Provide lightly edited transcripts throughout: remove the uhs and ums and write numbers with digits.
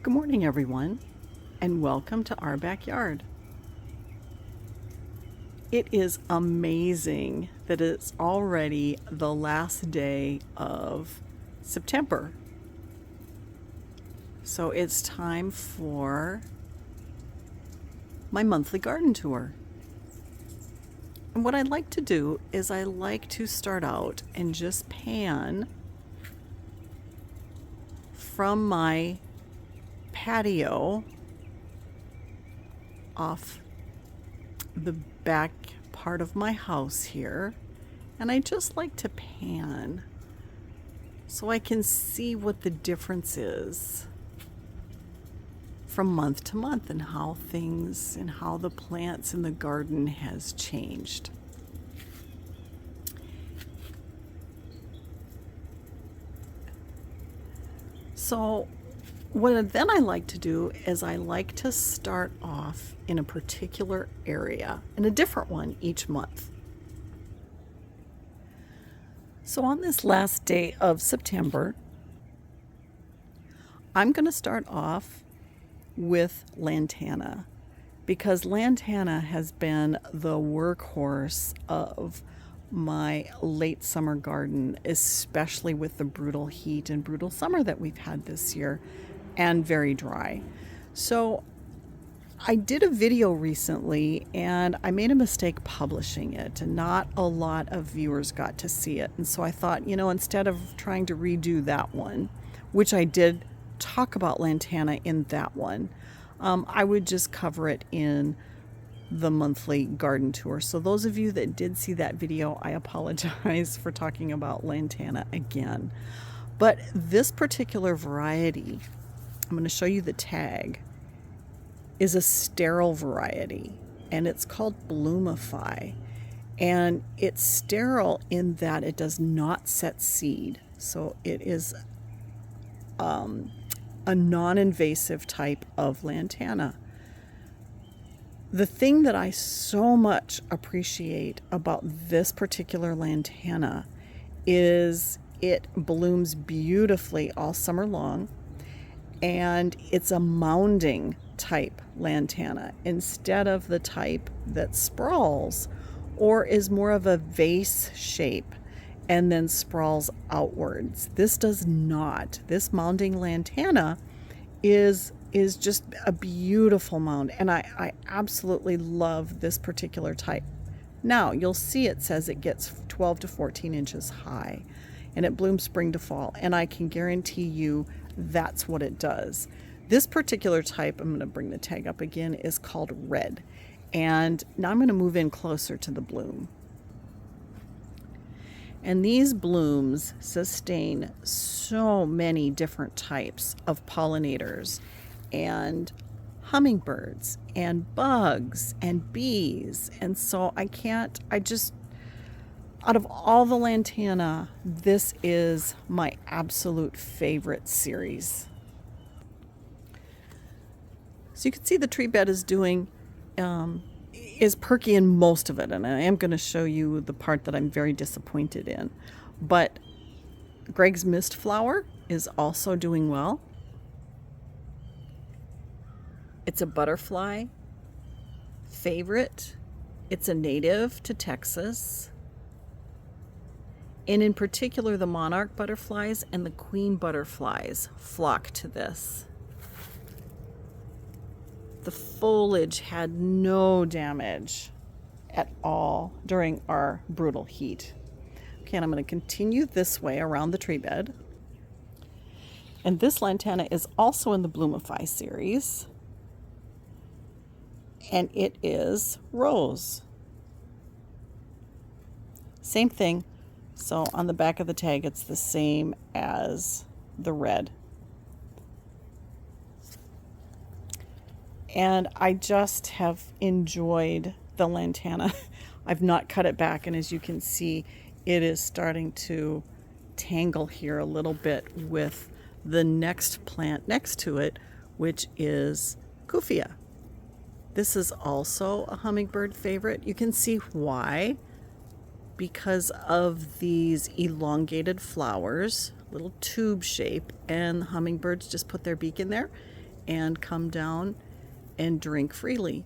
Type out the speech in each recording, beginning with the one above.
Good morning, everyone, and welcome to our backyard. It is amazing that it's already the last day of September. So it's time for my monthly garden tour. And what I like to do is I like to start out and just pan from my patio off the back part of my house here, and I just like to pan so I can see what the difference is from month to month and how things and how the plants in the garden has changed. So what then I like to do is I like to start off in a particular area, in a different one each month. So on this last day of September, I'm going to start off with lantana, because lantana has been the workhorse of my late summer garden, especially with the brutal heat and brutal summer that we've had this year, and very dry. So I did a video recently and I made a mistake publishing it, and not a lot of viewers got to see it. And so I thought, instead of trying to redo that one, which I did talk about lantana in that one, I would just cover it in the monthly garden tour. So those of you that did see that video, I apologize for talking about lantana again. But this particular variety, I'm going to show you the tag, is a sterile variety, and it's called Bloomify. And it's sterile in that it does not set seed. So it is a non-invasive type of lantana. The thing that I so much appreciate about this particular lantana is it blooms beautifully all summer long, and it's a mounding type lantana instead of the type that sprawls or is more of a vase shape and then sprawls outwards. This does not. This mounding lantana is just a beautiful mound, and I absolutely love this particular type. Now you'll see it says it gets 12 to 14 inches high, and it blooms spring to fall, and I can guarantee you that's what it does. This particular type, I'm going to bring the tag up again, is called Red. And now I'm going to move in closer to the bloom. And these blooms sustain so many different types of pollinators and hummingbirds and bugs and bees. And so out of all the lantana, this is my absolute favorite series. So you can see the tree bed is perky in most of it, and I am going to show you the part that I'm very disappointed in. But Greg's mist flower is also doing well. It's a butterfly favorite. It's a native to Texas. And in particular, the monarch butterflies and the queen butterflies flock to this. The foliage had no damage at all during our brutal heat. Okay, and I'm going to continue this way around the tree bed. And this lantana is also in the Bloomify series. And it is rose. Same thing. So on the back of the tag, it's the same as the red. And I just have enjoyed the lantana. I've not cut it back, and as you can see, it is starting to tangle here a little bit with the next plant next to it, which is Kufia. This is also a hummingbird favorite. You can see why, because of these elongated flowers, little tube shape, and the hummingbirds just put their beak in there and come down and drink freely.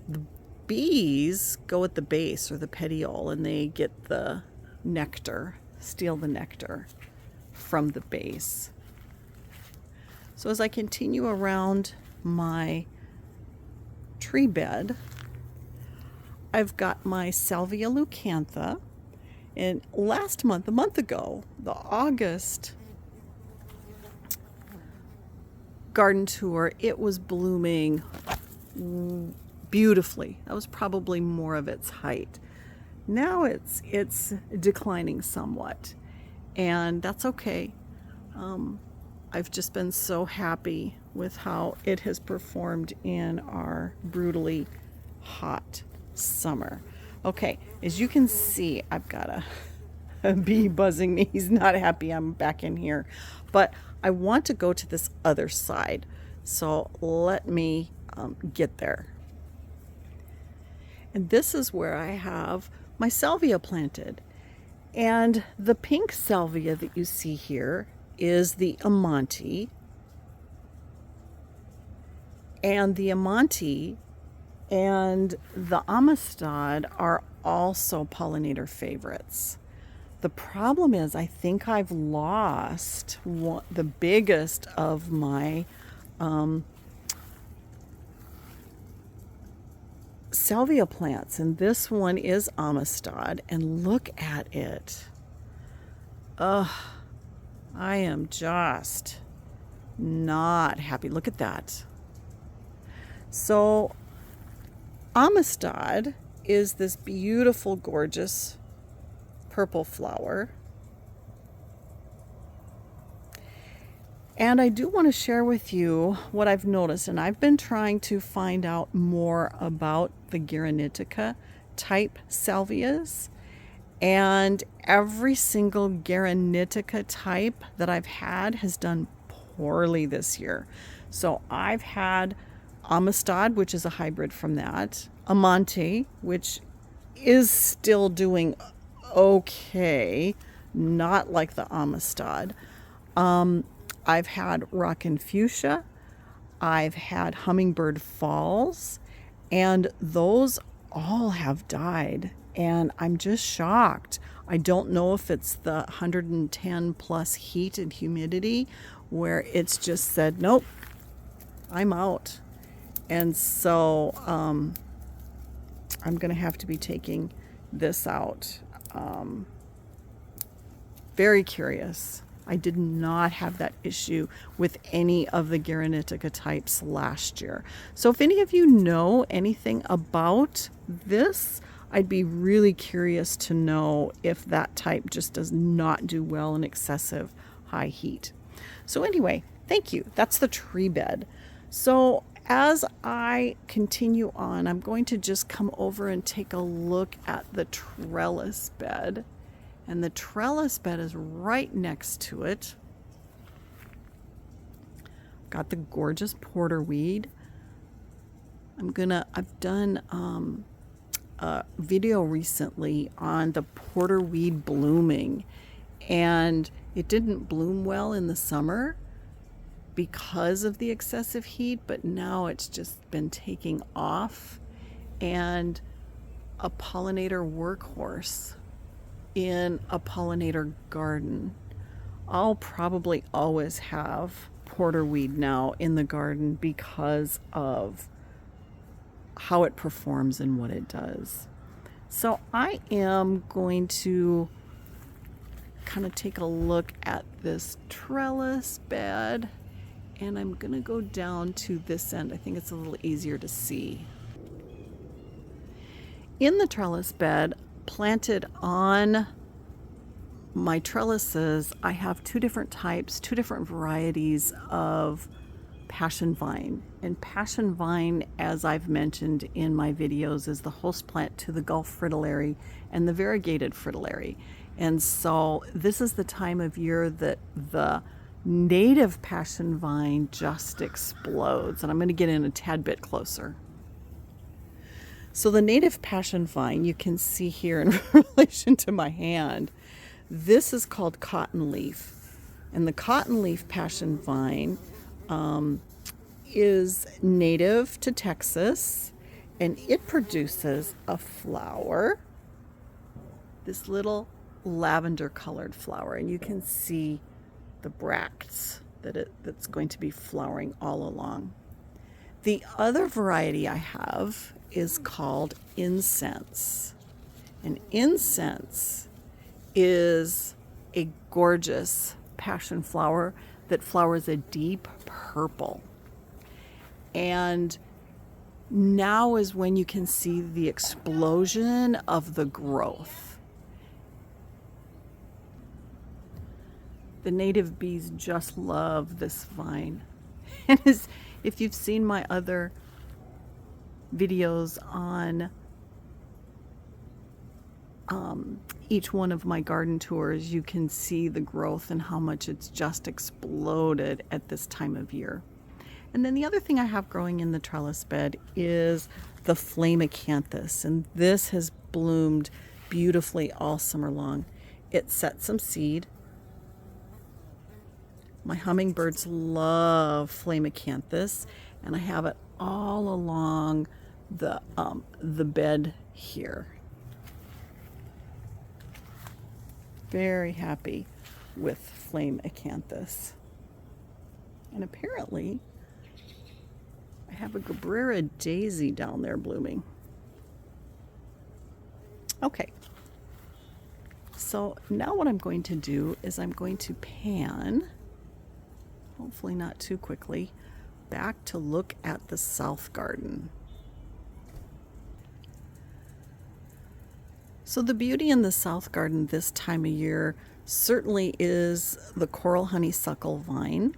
The bees go at the base or the petiole, and they get the nectar, steal the nectar from the base. So as I continue around my tree bed, I've got my salvia leucantha. And last month, a month ago, the August garden tour, it was blooming beautifully. That was probably more of its height. Now it's declining somewhat, and that's okay. I've just been so happy with how it has performed in our brutally hot summer. Okay, as you can see, I've got a bee buzzing me. He's not happy I'm back in here, but I want to go to this other side, so let me get there. And this is where I have my salvia planted. And the pink salvia that you see here is the Amante. And the Amante and the Amistad are also pollinator favorites. The problem is I think I've lost the biggest of my salvia plants, and this one is Amistad, and look at it. I am just not happy. Look at that. So Amistad is this beautiful, gorgeous purple flower. And I do want to share with you what I've noticed, and I've been trying to find out more about the Granitica type salvias, and every single Granitica type that I've had has done poorly this year. So I've had Amistad, which is a hybrid from that, Amante, which is still doing okay, not like the Amistad. I've had Rockin' Fuchsia, I've had Hummingbird Falls, and those all have died, and I'm just shocked. I don't know if it's the 110 plus heat and humidity where it's just said, nope, I'm out. And so I'm going to have to be taking this out. Very curious. I did not have that issue with any of the Granitica types last year. So if any of you know anything about this, I'd be really curious to know if that type just does not do well in excessive high heat. So anyway, thank you. That's the tree bed. So as I continue on, I'm going to just come over and take a look at the trellis bed. And the trellis bed is right next to it. Got the gorgeous porterweed. I've done a video recently on the porterweed blooming, and it didn't bloom well in the summer because of the excessive heat, but now it's just been taking off, and a pollinator workhorse in a pollinator garden. I'll probably always have porterweed now in the garden because of how it performs and what it does. So I am going to kind of take a look at this trellis bed, and I'm going to go down to this end. I think it's a little easier to see. In the trellis bed, planted on my trellises, I have two different types, two different varieties of passion vine. And passion vine, as I've mentioned in my videos, is the host plant to the Gulf fritillary and the variegated fritillary. And so this is the time of year that the native passion vine just explodes. And I'm going to get in a tad bit closer. So the native passion vine, you can see here in relation to my hand, this is called cottonleaf. And the cottonleaf passion vine is native to Texas, and it produces a flower, this little lavender colored flower, and you can see the bracts that's going to be flowering all along. The other variety I have is called incense. And incense is a gorgeous passion flower that flowers a deep purple. And now is when you can see the explosion of the growth. The native bees just love this vine. And if you've seen my other videos on each one of my garden tours, you can see the growth and how much it's just exploded at this time of year. And then the other thing I have growing in the trellis bed is the flamicanthus, and this has bloomed beautifully all summer long. It set some seed. My hummingbirds love flamicanthus, and I have it all along the bed here. Very happy with flamicanthus. And apparently I have a Cabrera daisy down there blooming. Okay, so now what I'm going to do is I'm going to pan, hopefully not too quickly, back to look at the south garden. So the beauty in the south garden this time of year certainly is the coral honeysuckle vine.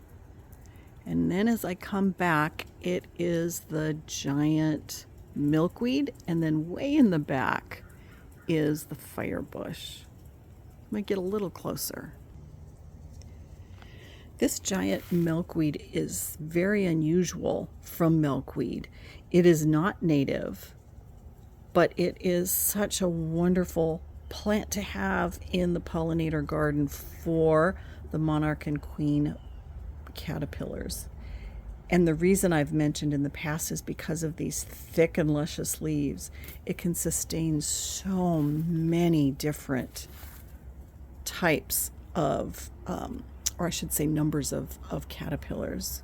And then as I come back, it is the giant milkweed, and then way in the back is the firebush. Let me get a little closer. This giant milkweed is very unusual from milkweed. It is not native, but it is such a wonderful plant to have in the pollinator garden for the monarch and queen caterpillars. And the reason I've mentioned in the past is because of these thick and luscious leaves. It can sustain so many different types of, or I should say numbers of caterpillars.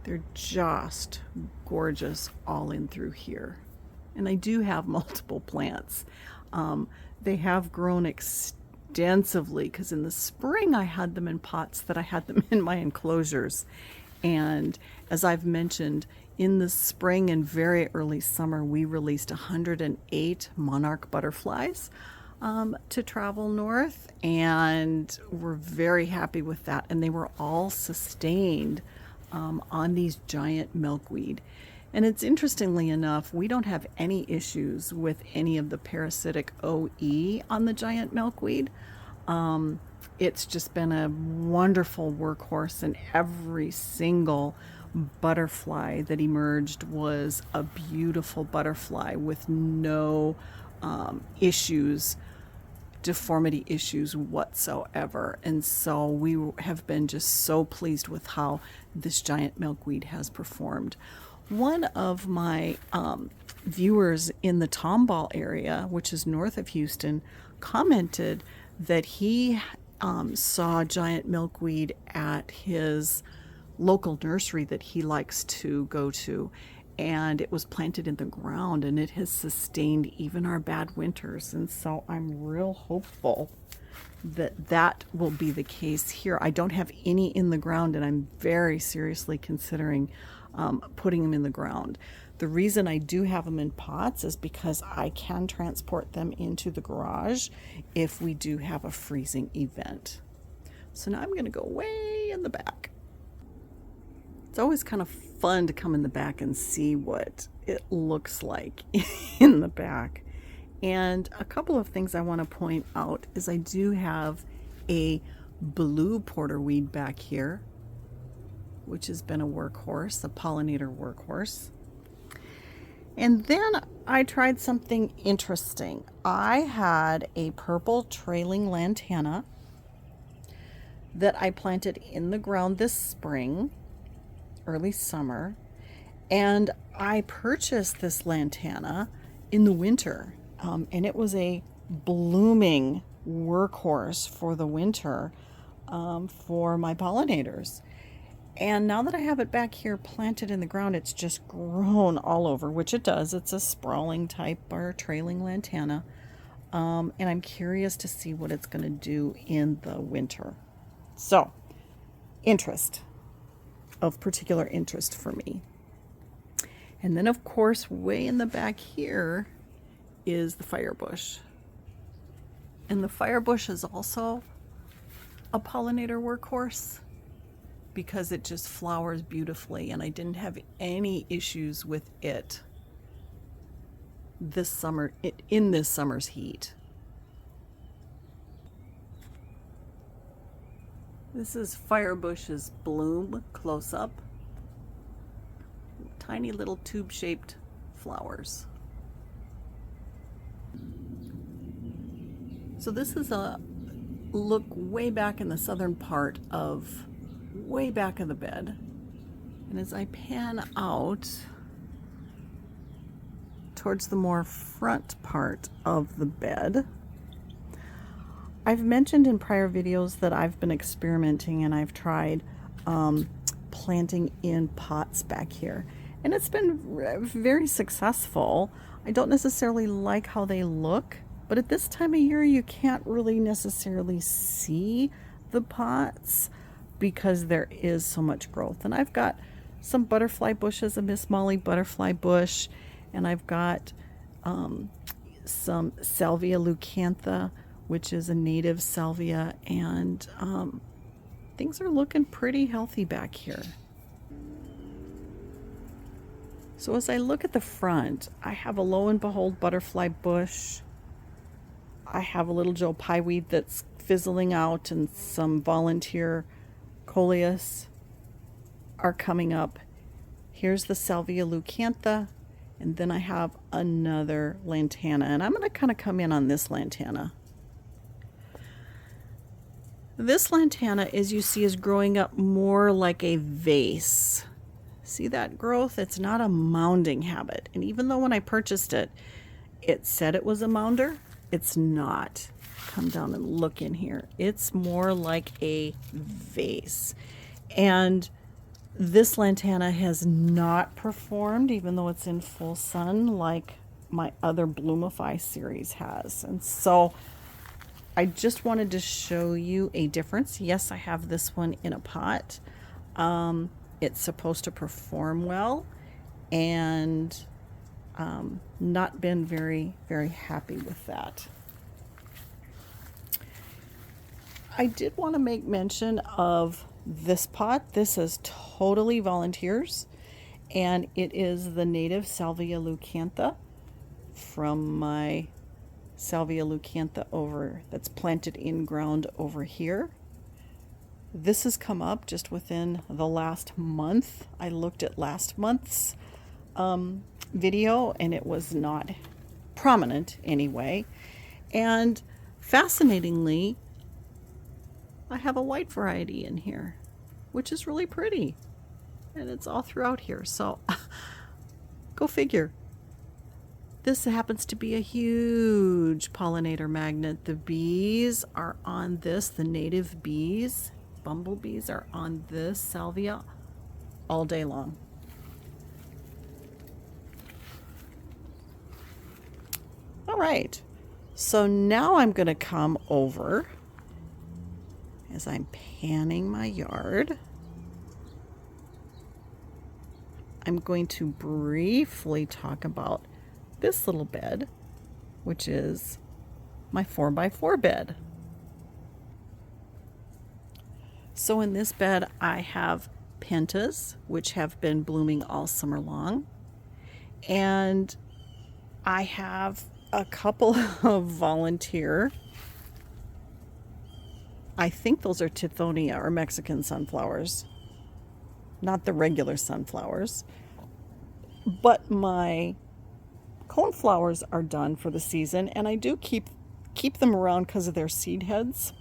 They're just gorgeous all in through here. And I do have multiple plants. They have grown extensively because in the spring I had them in pots that I had them in my enclosures. And as I've mentioned, in the spring and very early summer, we released 108 monarch butterflies to travel north, and we're very happy with that. And they were all sustained on these giant milkweed. And it's interestingly enough, we don't have any issues with any of the parasitic OE on the giant milkweed. It's just been a wonderful workhorse, and every single butterfly that emerged was a beautiful butterfly with no issues, deformity issues whatsoever. And so we have been just so pleased with how this giant milkweed has performed. One of my viewers in the Tomball area, which is north of Houston, commented that he saw giant milkweed at his local nursery that he likes to go to, and it was planted in the ground, and it has sustained even our bad winters. And so I'm real hopeful that that will be the case here. I don't have any in the ground, and I'm very seriously considering putting them in the ground. The reason I do have them in pots is because I can transport them into the garage if we do have a freezing event. So now I'm going to go way in the back. It's always kind of fun to come in the back and see what it looks like in the back. And a couple of things I want to point out is I do have a blue porterweed back here, which has been a workhorse, a pollinator workhorse. And then I tried something interesting. I had a purple trailing lantana that I planted in the ground this spring. early summer, and I purchased this lantana in the winter, and it was a blooming workhorse for the winter, for my pollinators. And now that I have it back here planted in the ground, it's just grown all over, which it does. It's a sprawling type or trailing lantana. And I'm curious to see what it's going to do in the winter. So, particular interest for me. And then, of course, way in the back here is the firebush. And the firebush is also a pollinator workhorse because it just flowers beautifully, and I didn't have any issues with it this summer, in this summer's heat. This is firebush's bloom close up. Tiny little tube-shaped flowers. So this is a look way back in the southern part of, way back of the bed. And as I pan out towards the more front part of the bed, I've mentioned in prior videos that I've been experimenting and I've tried planting in pots back here. And it's been very successful. I don't necessarily like how they look, but at this time of year you can't really necessarily see the pots because there is so much growth. And I've got some butterfly bushes, a Miss Molly butterfly bush, and I've got some salvia leucantha, which is a native salvia, and things are looking pretty healthy back here. So as I look at the front, I have a Lo and Behold butterfly bush. I have a little Joe Pye weed that's fizzling out, and some volunteer coleus are coming up. Here's the salvia leucantha, and then I have another lantana, and I'm going to kind of come in on this lantana. This lantana, as you see, is growing up more like a vase. See that growth? It's not a mounding habit. And even though when I purchased it, it said it was a mounder, it's not. Come down and look in here. It's more like a vase. And this lantana has not performed, even though it's in full sun, like my other Bloomify series has. And so I just wanted to show you a difference. Yes, I have this one in a pot. It's supposed to perform well, and not been very, very happy with that. I did want to make mention of this pot. This is totally volunteers, and it is the native salvia leucantha from my salvia leucantha that's planted in ground over here. This has come up just within the last month. I looked at last month's video, and it was not prominent anyway. And fascinatingly, I have a white variety in here, which is really pretty, and it's all throughout here. So go figure. This happens to be a huge pollinator magnet. The bees are on this, the native bees, bumblebees are on this salvia all day long. All right, so now I'm going to come over as I'm panning my yard. I'm going to briefly talk about this little bed, which is my 4x4 bed. So in this bed I have pentas, which have been blooming all summer long, and I have a couple of volunteer, I think those are Tithonia or Mexican sunflowers, not the regular sunflowers, but my coneflowers are done for the season, and I do keep them around because of their seed heads.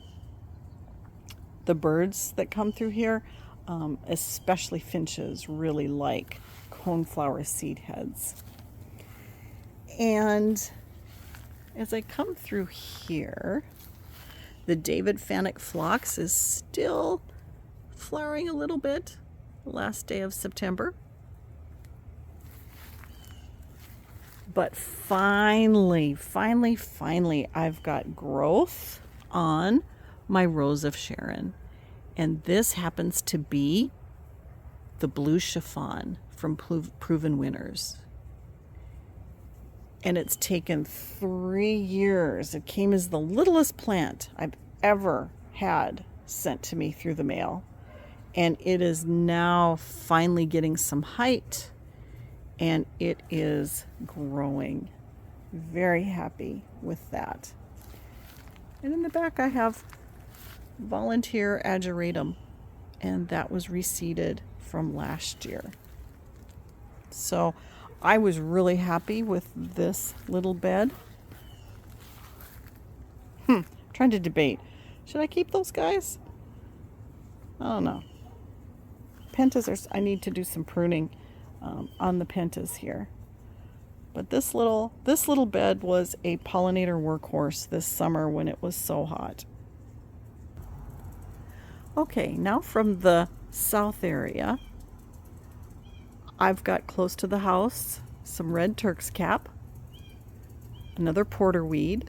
The birds that come through here, Especially finches really like coneflower seed heads. And as I come through here, the David Fanick phlox is still flowering a little bit, the last day of September. But finally, I've got growth on my Rose of Sharon. And this happens to be the blue chiffon from Proven Winners. And it's taken 3 years. It came as the littlest plant I've ever had sent to me through the mail. And it is now finally getting some height, and it is growing. Very happy with that. And in the back I have Volunteer Ageratum, and that was reseeded from last year. So I was really happy with this little bed. Trying to debate. Should I keep those guys? I don't know. Pentas I need to do some pruning on the pentas here. But this little bed was a pollinator workhorse this summer when it was so hot. Okay, now from the south area, I've got close to the house some red Turk's cap, another porterweed,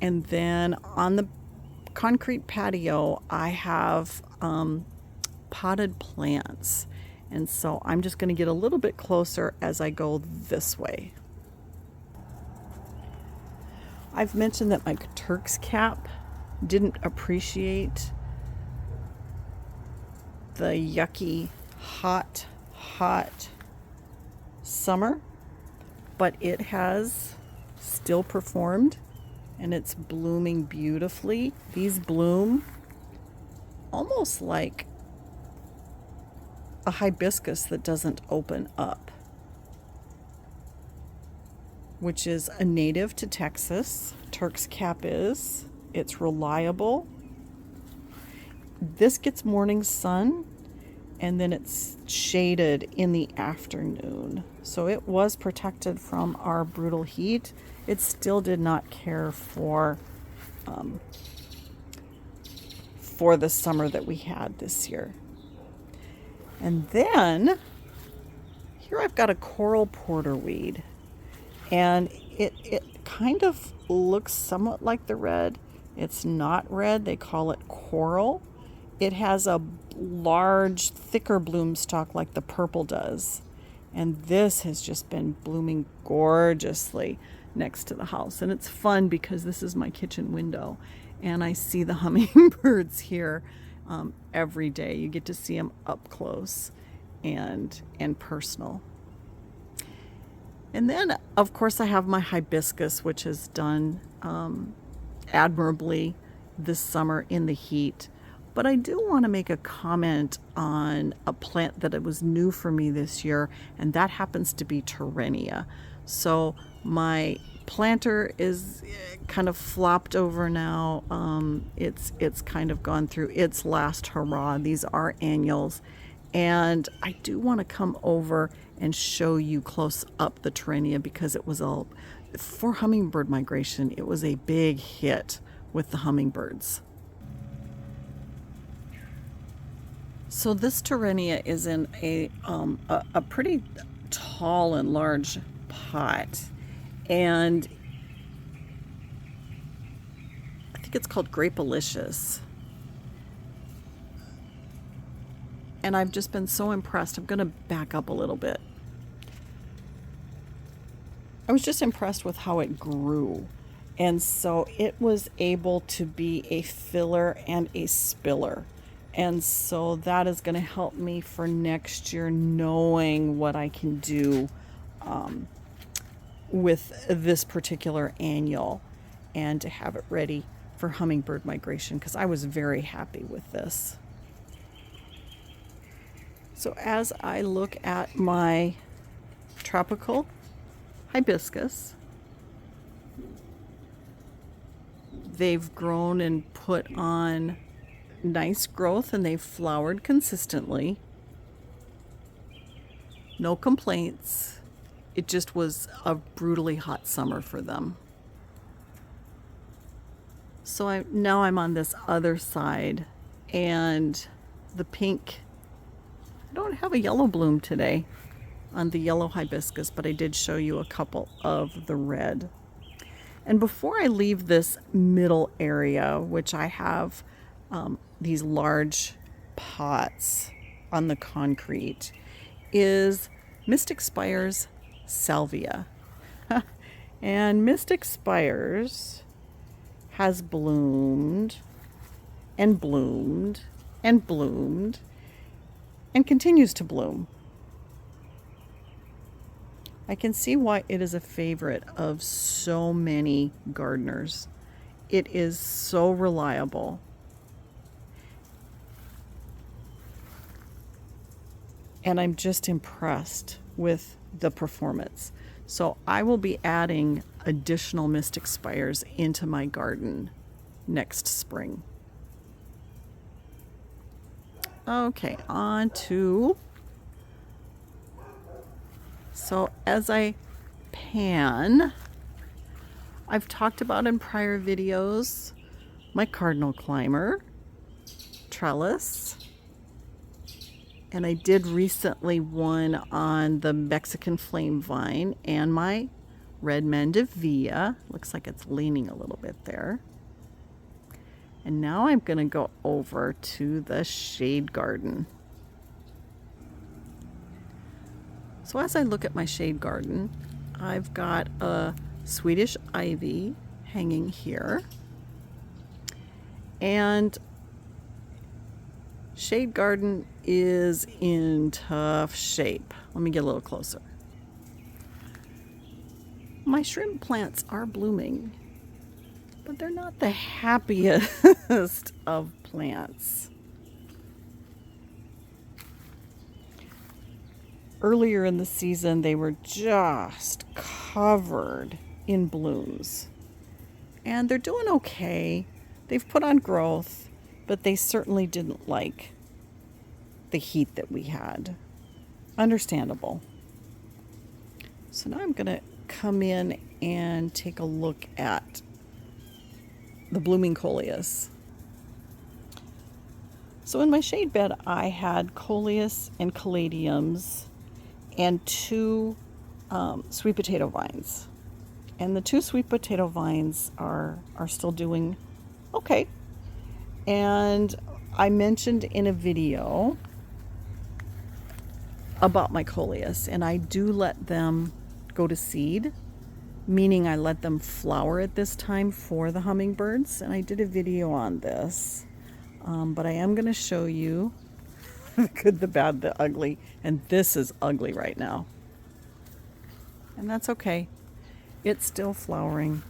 and then on the concrete patio I have potted plants. And so I'm just going to get a little bit closer as I go this way. I've mentioned that my Turk's cap didn't appreciate the yucky, hot summer, but it has still performed, and it's blooming beautifully. These bloom almost like a hibiscus that doesn't open up, which is a native to Texas. Turk's cap is. It's reliable. This gets morning sun, and then it's shaded in the afternoon. So it was protected from our brutal heat. It still did not care for the summer that we had this year. And then here I've got a coral porterweed, and it kind of looks somewhat like the red. It's not red. They call it coral. It has a large, thicker bloom stalk like the purple does. And this has just been blooming gorgeously next to the house. And it's fun because this is my kitchen window, and I see the hummingbirds here every day. You get to see them up close and personal. And then, of course, I have my hibiscus, which has done admirably this summer in the heat. But I do want to make a comment on a plant that it was new for me this year, and that happens to be Terrenia. So my planter is kind of flopped over now. It's kind of gone through its last hurrah. These are annuals, and I do want to come over and show you close up the Terrenia because it was for hummingbird migration. It was a big hit with the hummingbirds. So this Terrenia is in a pretty tall and large pot, and I think it's called Grapalicious. And I've just been so impressed. I'm going to back up a little bit. I was just impressed with how it grew. And so it was able to be a filler and a spiller. And so that is going to help me for next year, knowing what I can do with this particular annual, and to have it ready for hummingbird migration, because I was very happy with this. So as I look at my tropical hibiscus, they've grown and put on nice growth and they've flowered consistently. No complaints. It just was a brutally hot summer for them. So now I'm on this other side, and the pink, I don't have a yellow bloom today on the yellow hibiscus, but I did show you a couple of the red. And before I leave this middle area, which I have these large pots on the concrete, is Mystic Spire's salvia. And Mystic Spire's has bloomed and bloomed and bloomed and continues to bloom. I can see why it is a favorite of so many gardeners. It is so reliable. And I'm just impressed with the performance. So I will be adding additional Mystic Spires into my garden next spring. Okay, on to, so as I pan, I've talked about in prior videos my cardinal climber, Trellis, and I did recently one on the Mexican flame vine and my red mandevilla. Looks like it's leaning a little bit there. And now I'm going to go over to the shade garden. So as I look at my shade garden, I've got a Swedish ivy hanging here. And shade garden is in tough shape. Let me get a little closer. My shrimp plants are blooming, but they're not the happiest of plants. Earlier in the season, they were just covered in blooms, and they're doing okay. They've put on growth, but they certainly didn't like the heat that we had. Understandable. So now I'm going to come in and take a look at the blooming coleus. So in my shade bed, I had coleus and caladiums and two sweet potato vines. And the two sweet potato vines are still doing okay. And I mentioned in a video about my coleus, and I do let them go to seed, meaning I let them flower at this time for the hummingbirds, and I did a video on this, but I am going to show you the good, the bad, the ugly, and this is ugly right now, and that's okay. It's still flowering.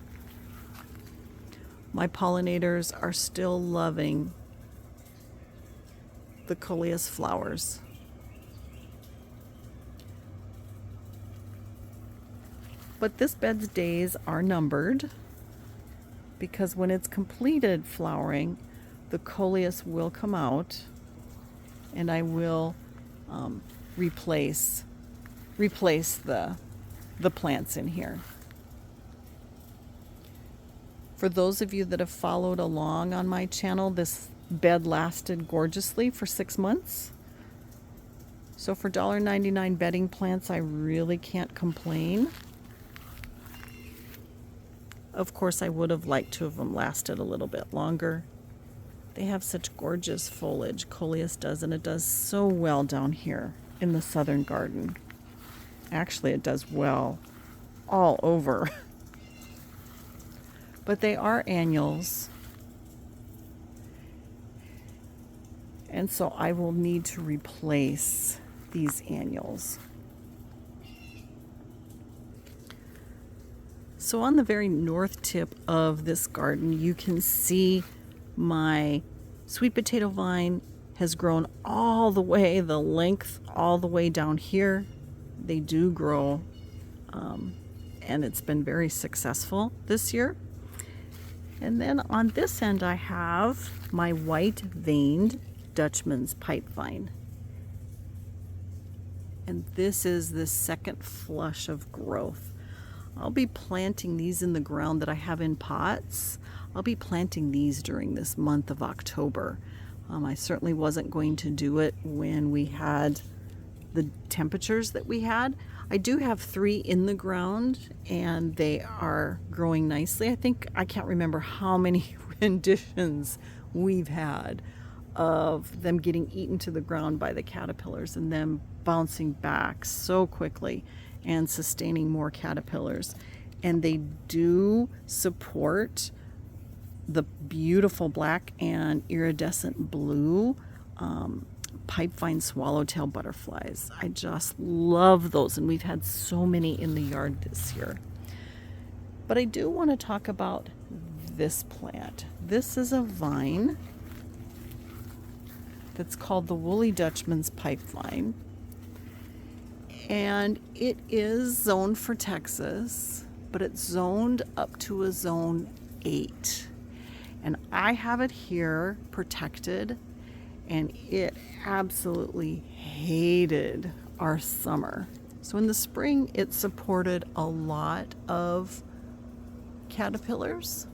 My pollinators are still loving the coleus flowers. But this bed's days are numbered, because when it's completed flowering, the coleus will come out, and I will replace the plants in here. For those of you that have followed along on my channel, this bed lasted gorgeously for 6 months. So for $1.99 bedding plants, I really can't complain. Of course, I would have liked to have them lasted a little bit longer. They have such gorgeous foliage, coleus does, and it does so well down here in the southern garden. Actually, it does well all over. But they are annuals. And so I will need to replace these annuals. So on the very north tip of this garden, you can see my sweet potato vine has grown all the way, the length all the way down here. They do grow, and it's been very successful this year. And then on this end I have my white veined Dutchman's pipevine. And this is the second flush of growth. I'll be planting these in the ground that I have in pots. I'll be planting these during this month of October. I certainly wasn't going to do it when we had the temperatures that we had. I do have 3 in the ground and they are growing nicely. I can't remember how many renditions we've had of them getting eaten to the ground by the caterpillars and them bouncing back so quickly and sustaining more caterpillars. And they do support the beautiful black and iridescent blue pipevine swallowtail butterflies. I just love those, and we've had so many in the yard this year. But I do want to talk about this plant. This is a vine that's called the woolly Dutchman's pipevine, and it is zoned for Texas, but it's zoned up to a zone 8. And I have it here protected, and it absolutely hated our summer. So in the spring, it supported a lot of caterpillars,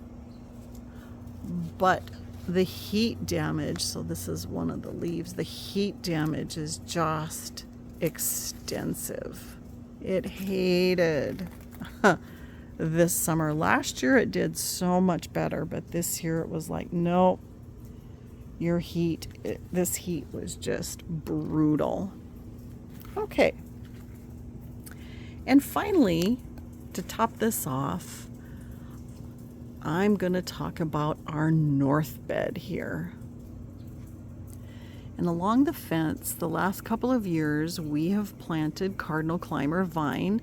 but the heat damage, so this is one of the leaves, the heat damage is just extensive. It hated this summer. Last year it did so much better, but this year it was like, nope, your heat, this heat was just brutal. Okay. And finally, to top this off, I'm going to talk about our north bed here. And along the fence, the last couple of years, we have planted cardinal climber vine.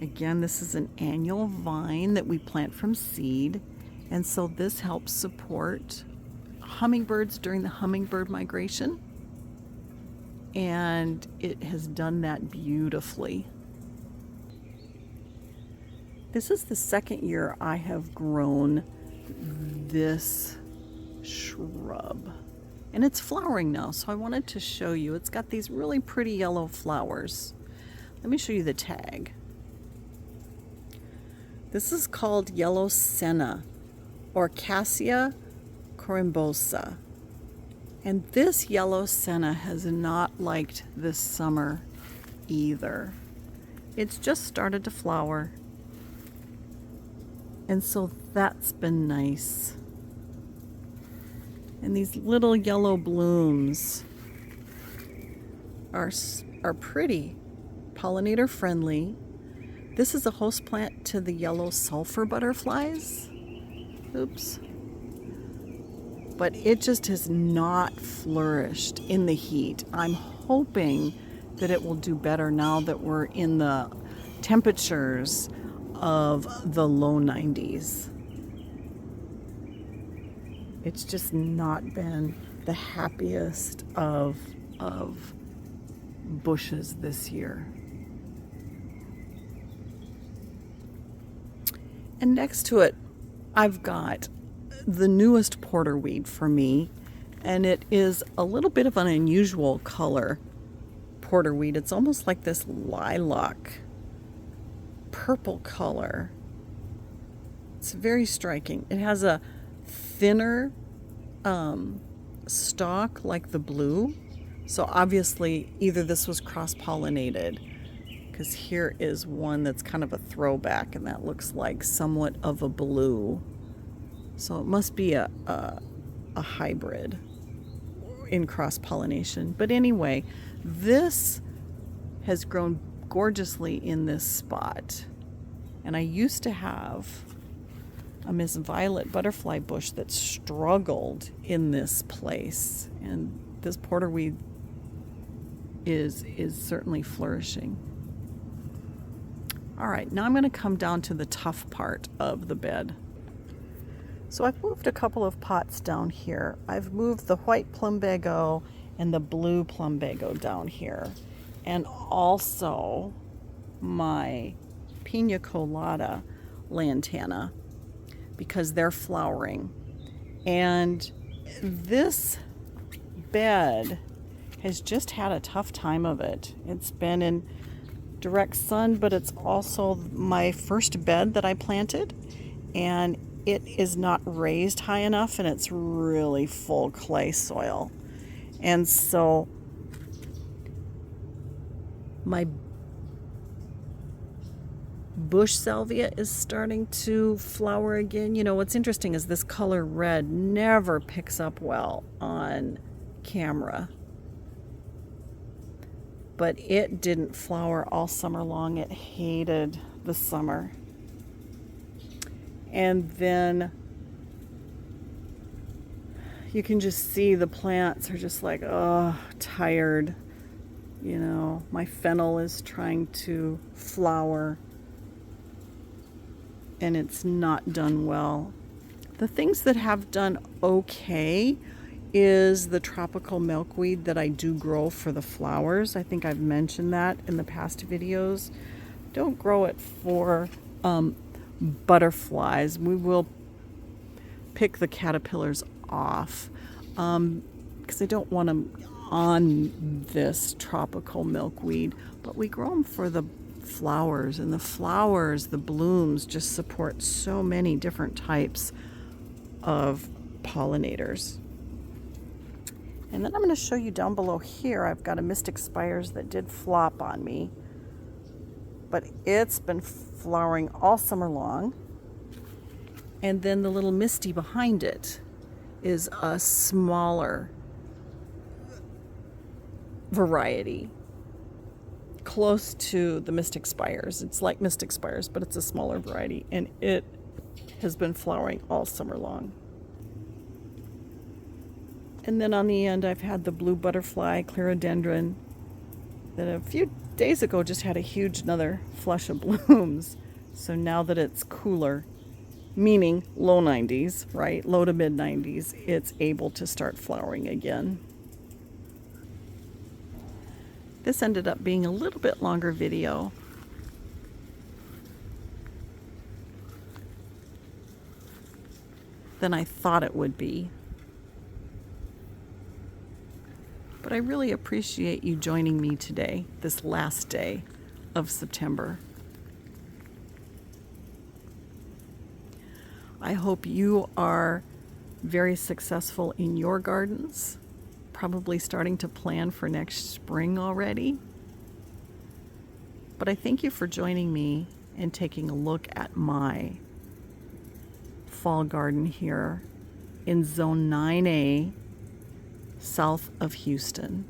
Again, this is an annual vine that we plant from seed. And so this helps support hummingbirds during the hummingbird migration. And it has done that beautifully. This is the second year I have grown this shrub. And it's flowering now, so I wanted to show you. It's got these really pretty yellow flowers. Let me show you the tag. This is called yellow senna, or Cassia corymbosa. And this yellow senna has not liked this summer either. It's just started to flower. And so that's been nice. And these little yellow blooms are pretty, pollinator friendly. This is a host plant to the yellow sulfur butterflies. Oops. But it just has not flourished in the heat. I'm hoping that it will do better now that we're in the temperatures of the low 90s. It's just not been the happiest of bushes this year. And next to it, I've got the newest porterweed for me, and it is a little bit of an unusual color porterweed. It's almost like this lilac purple color. It's very striking. It has a thinner stalk like the blue, so obviously either this was cross-pollinated, because here is one that's kind of a throwback and that looks like somewhat of a blue, so it must be a hybrid in cross-pollination. But anyway, this has grown gorgeously in this spot, and I used to have a Miss Violet butterfly bush that struggled in this place, and this porterweed is certainly flourishing. All right, now I'm going to come down to the tough part of the bed. So I've moved a couple of pots down here. I've moved the white plumbago and the blue plumbago down here, and also my pina colada lantana. because they're flowering. And this bed has just had a tough time of it. It's been in direct sun, but it's also my first bed that I planted, and it is not raised high enough, and it's really full clay soil. And so my bush salvia is starting to flower again. You know, what's interesting is this color red never picks up well on camera, but it didn't flower all summer long. It hated the summer. And then you can just see the plants are just like, oh, tired. You know, my fennel is trying to flower, and it's not done well. The things that have done okay is the tropical milkweed that I do grow for the flowers. I think I've mentioned that in the past videos. Don't grow it for butterflies. We will pick the caterpillars off because I don't want them on this tropical milkweed, but we grow them for the flowers, and the flowers, the blooms, just support so many different types of pollinators. And then I'm going to show you down below here, I've got a mystic spires that did flop on me, but it's been flowering all summer long. And then the little misty behind it is a smaller variety, close to the mystic spires. It's like mystic spires, but it's a smaller variety, and it has been flowering all summer long. And then on the end, I've had the blue butterfly clerodendron that a few days ago just had a huge another flush of blooms. So now that it's cooler, meaning low 90s, right? Low to mid 90s, it's able to start flowering again. This ended up being a little bit longer video. Than I thought it would be. But I really appreciate you joining me today, this last day of September. I hope you are very successful in your gardens, probably starting to plan for next spring already. But I thank you for joining me and taking a look at my fall garden here in Zone 9A, south of Houston.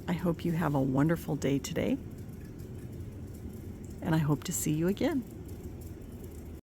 I hope you have a wonderful day today, and I hope to see you again.